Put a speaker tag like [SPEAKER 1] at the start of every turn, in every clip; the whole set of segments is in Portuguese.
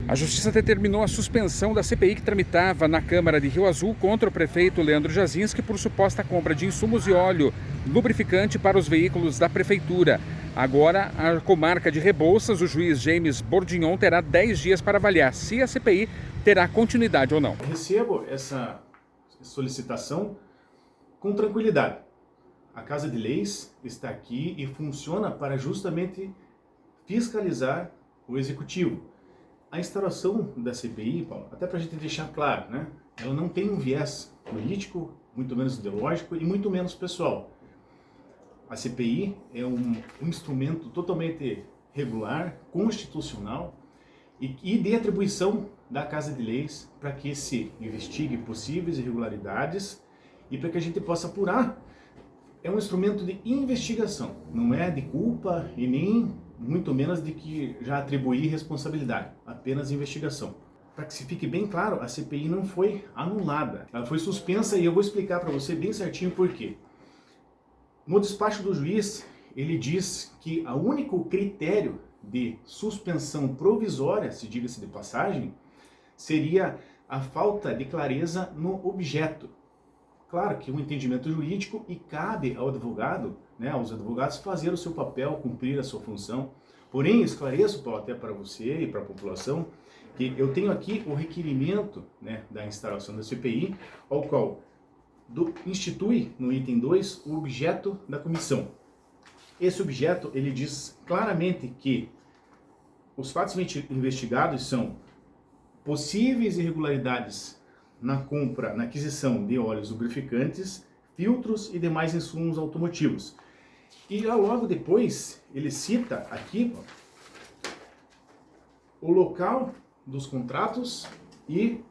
[SPEAKER 1] A Justiça determinou a suspensão da CPI que tramitava na Câmara de Rio Azul contra o prefeito Leandro Jazinski por suposta compra de insumos e óleo lubrificante para os veículos da Prefeitura. Agora, a comarca de Rebouças, o juiz James Bordignon terá 10 dias para avaliar se a CPI terá continuidade ou não.
[SPEAKER 2] Recebo essa solicitação com tranquilidade. A Casa de Leis está aqui e funciona para justamente fiscalizar o Executivo. A instauração da CPI, Paulo, até para a gente deixar claro, né? Ela não tem um viés político, muito menos ideológico e muito menos pessoal. A CPI é um instrumento totalmente regular, constitucional e de atribuição da Casa de Leis para que se investigue possíveis irregularidades e para que a gente possa apurar. É um instrumento de investigação, não é de culpa e nem muito menos de que já atribuir responsabilidade, apenas investigação. Para que se fique bem claro, a CPI não foi anulada, ela foi suspensa e eu vou explicar para você bem certinho por quê. No despacho do juiz, ele diz que o único critério de suspensão provisória, se diga-se de passagem, seria a falta de clareza no objeto. Claro que um entendimento jurídico e cabe ao advogado, aos advogados fazer o seu papel, cumprir a sua função. Porém, esclareço, Paulo, até para você e para a população, que eu tenho aqui o requerimento da instauração da CPI, ao qual institui no item 2 o objeto da comissão. Esse objeto, ele diz claramente que os fatos investigados são possíveis irregularidades na compra, na aquisição de óleos lubrificantes, filtros e demais insumos automotivos. E logo depois, ele cita aqui o local dos contratos e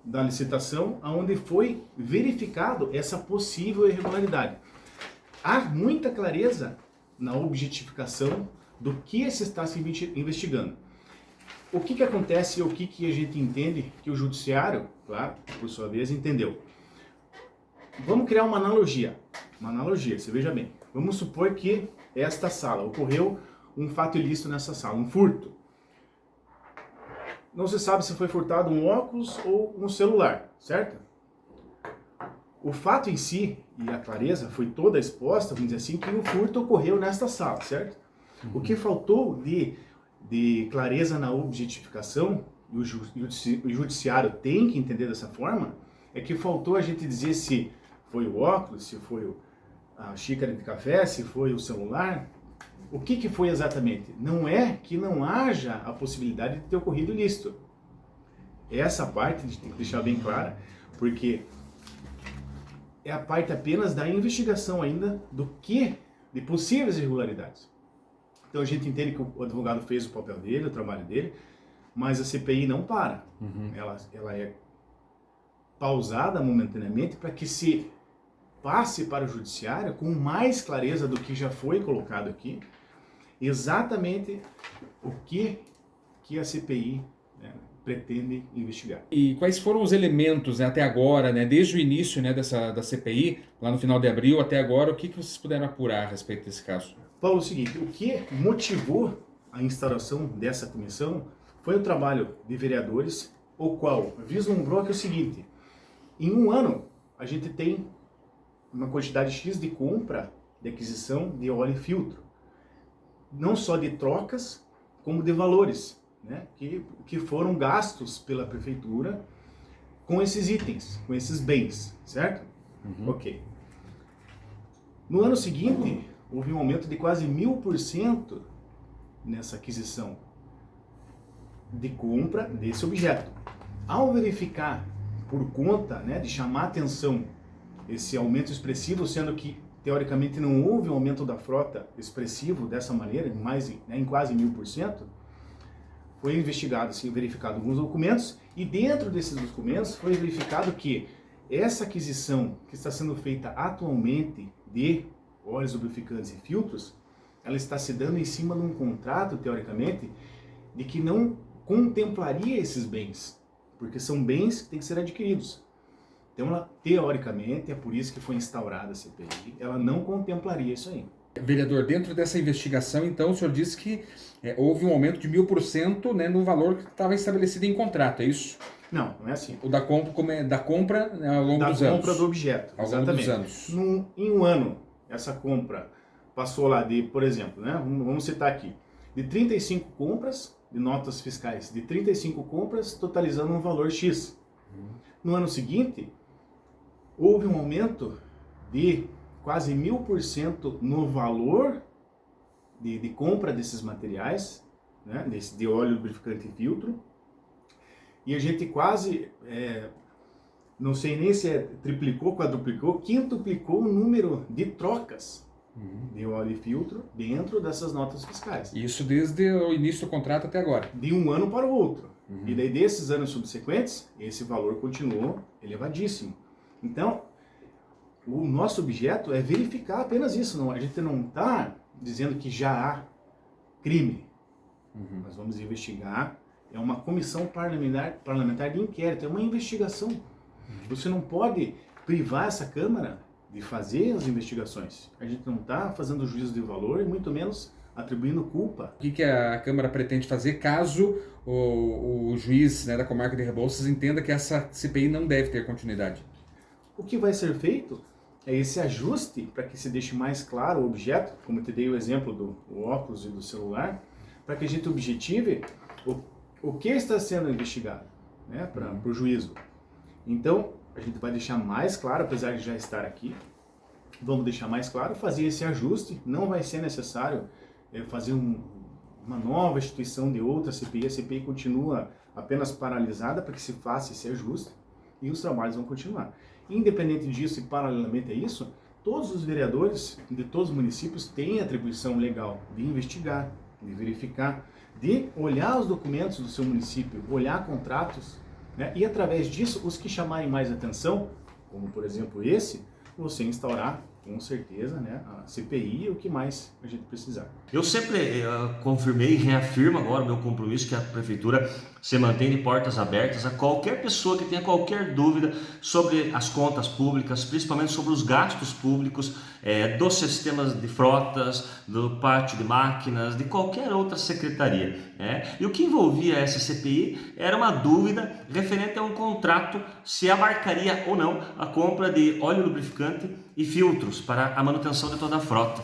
[SPEAKER 2] da licitação, onde foi verificado essa possível irregularidade. Há muita clareza na objetificação do que se está se investigando. O que acontece e o que a gente entende que o judiciário, claro, por sua vez, entendeu. Vamos criar uma analogia. Você veja bem. Vamos supor que esta sala, ocorreu um fato ilícito nessa sala, um furto. Não se sabe se foi furtado um óculos ou um celular, certo? O fato em si, e a clareza, foi toda exposta, vamos dizer assim, que o furto ocorreu nesta sala, certo? O que faltou de clareza na objetificação, e o judiciário tem que entender dessa forma, é que faltou a gente dizer se foi o óculos, se foi a xícara de café, se foi o celular. O que foi exatamente? Não é que não haja a possibilidade de ter ocorrido ilícito. Essa parte a gente tem que deixar bem clara, porque é a parte apenas da investigação ainda de possíveis irregularidades. Então a gente entende que o advogado fez o papel dele, o trabalho dele, mas a CPI não para. Ela é pausada momentaneamente para que se passe para o judiciário com mais clareza do que já foi colocado aqui, exatamente o que a CPI pretende investigar.
[SPEAKER 1] E quais foram os elementos até agora, desde o início da CPI, lá no final de abril até agora, o que vocês puderam apurar a respeito desse caso?
[SPEAKER 2] Paulo, é o seguinte, o que motivou a instauração dessa comissão foi o trabalho de vereadores, o qual vislumbrou que é o seguinte: em um ano a gente tem uma quantidade X de compra, de aquisição de óleo e filtro, não só de trocas, como de valores, que foram gastos pela prefeitura com esses itens, com esses bens, certo? Ok. No ano seguinte, houve um aumento de quase 1000% nessa aquisição de compra desse objeto. Ao verificar, por conta de chamar atenção esse aumento expressivo, sendo que teoricamente não houve um aumento da frota expressivo dessa maneira, em quase 1000%, foi investigado, verificado alguns documentos, e dentro desses documentos foi verificado que essa aquisição que está sendo feita atualmente de óleos lubrificantes e filtros, ela está se dando em cima de um contrato, teoricamente, de que não contemplaria esses bens, porque são bens que têm que ser adquiridos. Então, ela, teoricamente, é por isso que foi instaurada a CPI, ela não contemplaria isso aí.
[SPEAKER 1] Vereador, dentro dessa investigação, então, o senhor disse que houve um aumento de 1000%, né, no valor que estava estabelecido em contrato, é isso?
[SPEAKER 2] Não, não é assim.
[SPEAKER 1] O da compra né, ao longo dos anos.
[SPEAKER 2] Da compra do objeto,
[SPEAKER 1] ao
[SPEAKER 2] exatamente.
[SPEAKER 1] Longo dos anos.
[SPEAKER 2] Em um ano, essa compra passou lá de, por exemplo, né, vamos citar aqui, de 35 compras, de notas fiscais, de 35 compras, totalizando um valor X. No ano seguinte, houve um aumento de quase 1000% no valor de compra desses materiais, né, de óleo, lubrificante e filtro. E a gente quase, não sei nem se triplicou, quadruplicou, quintuplicou o número de trocas de óleo e filtro dentro dessas notas fiscais.
[SPEAKER 1] Isso desde o início do contrato até agora.
[SPEAKER 2] De um ano para o outro. E daí desses anos subsequentes, esse valor continuou elevadíssimo. Então, o nosso objeto é verificar apenas isso. Não, a gente não está dizendo que já há crime. Nós vamos investigar. É uma comissão parlamentar de inquérito, é uma investigação. Você não pode privar essa Câmara de fazer as investigações. A gente não está fazendo juízo de valor e muito menos atribuindo culpa.
[SPEAKER 1] O que a Câmara pretende fazer caso o juiz, né, da comarca de Rebouças entenda que essa CPI não deve ter continuidade?
[SPEAKER 2] O que vai ser feito é esse ajuste para que se deixe mais claro o objeto, como eu te dei o exemplo do óculos e do celular, para que a gente objetive o que está sendo investigado, né, para o juízo. Então, a gente vai deixar mais claro, apesar de já estar aqui, vamos deixar mais claro, fazer esse ajuste. Não vai ser necessário fazer uma nova instituição de outra CPI. A CPI continua apenas paralisada para que se faça esse ajuste e os trabalhos vão continuar. Independente disso e paralelamente a isso, todos os vereadores de todos os municípios têm atribuição legal de investigar, de verificar, de olhar os documentos do seu município, olhar contratos, né? E através disso, os que chamarem mais atenção, como por exemplo esse, você instaurar com certeza, né, a CPI e o que mais a gente precisar.
[SPEAKER 3] Eu sempre confirmei e reafirmo agora o meu compromisso que a Prefeitura se mantém de portas abertas a qualquer pessoa que tenha qualquer dúvida sobre as contas públicas, principalmente sobre os gastos públicos, dos sistemas de frotas, do pátio de máquinas, de qualquer outra secretaria. E o que envolvia essa CPI era uma dúvida referente a um contrato, se abarcaria ou não a compra de óleo lubrificante e filtros para a manutenção de toda a frota.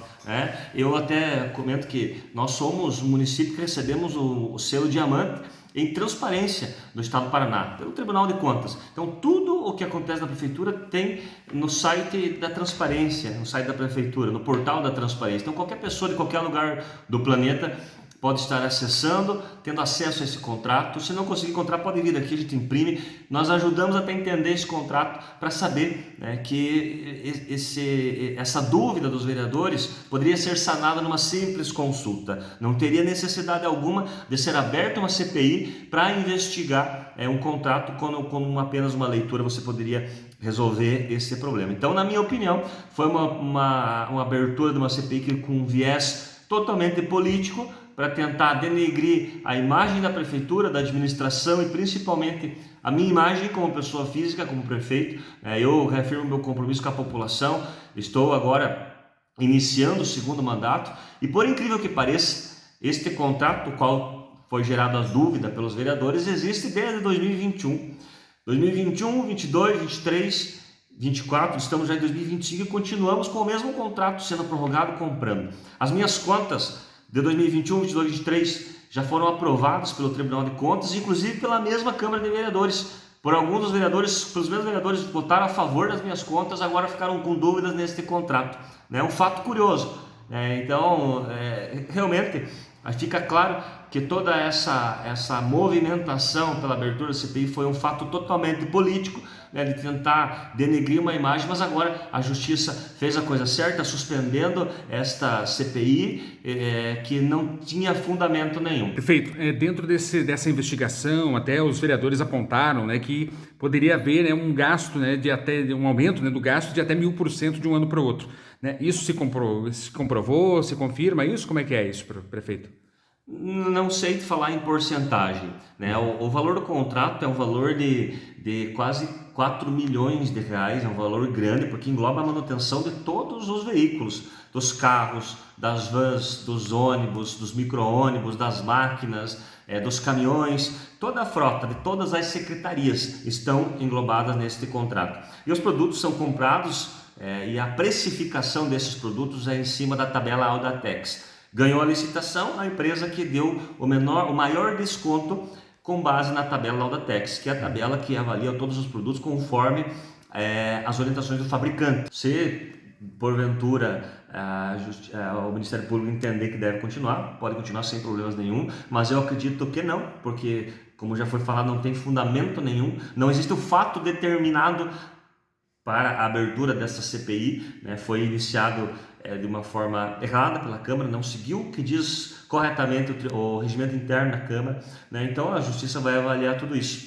[SPEAKER 3] Eu até comento que nós somos um município que recebemos o selo diamante em transparência do Estado do Paraná, pelo Tribunal de Contas. Então tudo o que acontece na Prefeitura tem no site da transparência, no site da Prefeitura, no portal da transparência. Então qualquer pessoa de qualquer lugar do planeta pode estar acessando, tendo acesso a esse contrato. Se não conseguir encontrar, pode vir aqui, a gente imprime. Nós ajudamos até a entender esse contrato para saber, né, que essa dúvida dos vereadores poderia ser sanada numa simples consulta. Não teria necessidade alguma de ser aberta uma CPI para investigar um contrato com apenas uma leitura você poderia resolver esse problema. Então, na minha opinião, foi uma abertura de uma CPI com um viés totalmente político, para tentar denegrir a imagem da prefeitura, da administração e principalmente a minha imagem como pessoa física, como prefeito. Eu reafirmo meu compromisso com a população. Estou agora iniciando o segundo mandato e, por incrível que pareça, este contrato, do qual foi gerada a dúvida pelos vereadores, existe desde 2021. 2021, 22, 23, 24, estamos já em 2025 e continuamos com o mesmo contrato sendo prorrogado comprando. As minhas contas de 2021, 22, 23 já foram aprovados pelo Tribunal de Contas, inclusive pela mesma Câmara de Vereadores. Por alguns dos vereadores, pelos mesmos vereadores votaram a favor das minhas contas, agora ficaram com dúvidas neste contrato. É um fato curioso. Então, realmente, fica claro que toda essa movimentação pela abertura da CPI foi um fato totalmente político, de tentar denegrir uma imagem, mas agora a Justiça fez a coisa certa, suspendendo esta CPI, que não tinha fundamento nenhum.
[SPEAKER 1] Perfeito. Dentro dessa investigação, até os vereadores apontaram, né, que poderia haver, né, um gasto, né, um aumento, né, do gasto de até 1000% de um ano para o outro. Né? Isso se comprovou, se confirma isso? Como é que é isso, prefeito?
[SPEAKER 3] Não sei te falar em porcentagem, né? O valor do contrato é um valor de quase 4 milhões de reais, é um valor grande, porque engloba a manutenção de todos os veículos, dos carros, das vans, dos ônibus, dos micro-ônibus, das máquinas, dos caminhões, toda a frota de todas as secretarias estão englobadas neste contrato. E os produtos são comprados e a precificação desses produtos é em cima da tabela Audatex. Ganhou a licitação a empresa que deu o maior desconto com base na tabela Audatex, que é a tabela que avalia todos os produtos conforme as orientações do fabricante. Se porventura o Ministério Público entender que deve continuar, pode continuar sem problemas nenhum, mas eu acredito que não, porque, como já foi falado, não tem fundamento nenhum, não existe o fato determinado para a abertura dessa CPI, né? Foi iniciado de uma forma errada pela Câmara, não seguiu o que diz corretamente o regimento interno da Câmara, né? Então a Justiça vai avaliar tudo isso.